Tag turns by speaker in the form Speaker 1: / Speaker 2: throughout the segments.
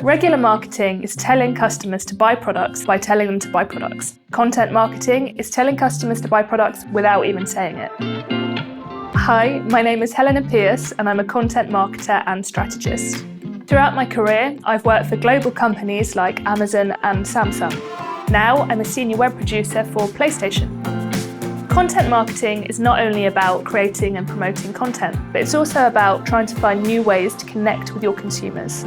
Speaker 1: Regular marketing is telling customers to buy products by telling them to buy products. Content marketing is telling customers to buy products without even saying it. Hi, my name is Helena Pearce and I'm a content marketer and strategist. Throughout my career, I've worked for global companies like Amazon and Samsung. Now I'm a senior web producer for PlayStation. Content marketing is not only about creating and promoting content, but it's also about trying to find new ways to connect with your consumers.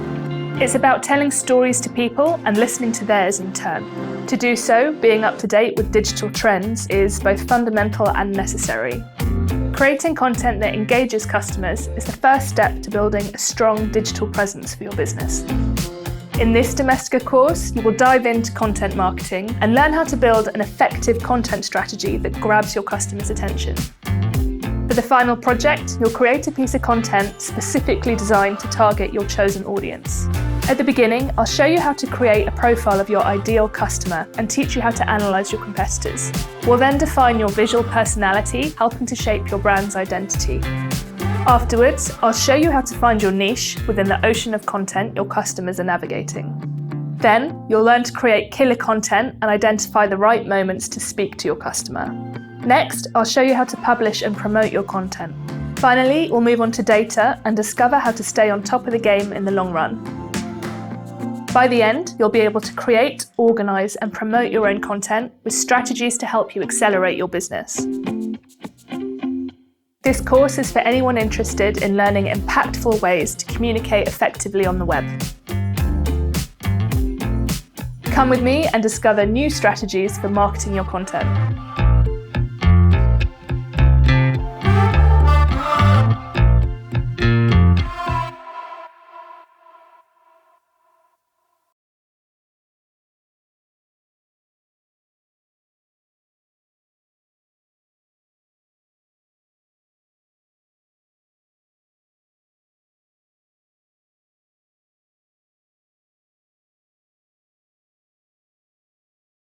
Speaker 1: It's about telling stories to people and listening to theirs in turn. To do so, being up to date with digital trends is both fundamental and necessary. Creating content that engages customers is the first step to building a strong digital presence for your business. In this Domestika course, you will dive into content marketing and learn how to build an effective content strategy that grabs your customers' attention. For the final project, you'll create a piece of content specifically designed to target your chosen audience. At the beginning, I'll show you how to create a profile of your ideal customer and teach you how to analyse your competitors. We'll then define your visual personality, helping to shape your brand's identity. Afterwards, I'll show you how to find your niche within the ocean of content your customers are navigating. Then, you'll learn to create killer content and identify the right moments to speak to your customer. Next, I'll show you how to publish and promote your content. Finally, we'll move on to data and discover how to stay on top of the game in the long run. By the end, you'll be able to create, organise and promote your own content with strategies to help you accelerate your business. This course is for anyone interested in learning impactful ways to communicate effectively on the web. Come with me and discover new strategies for marketing your content.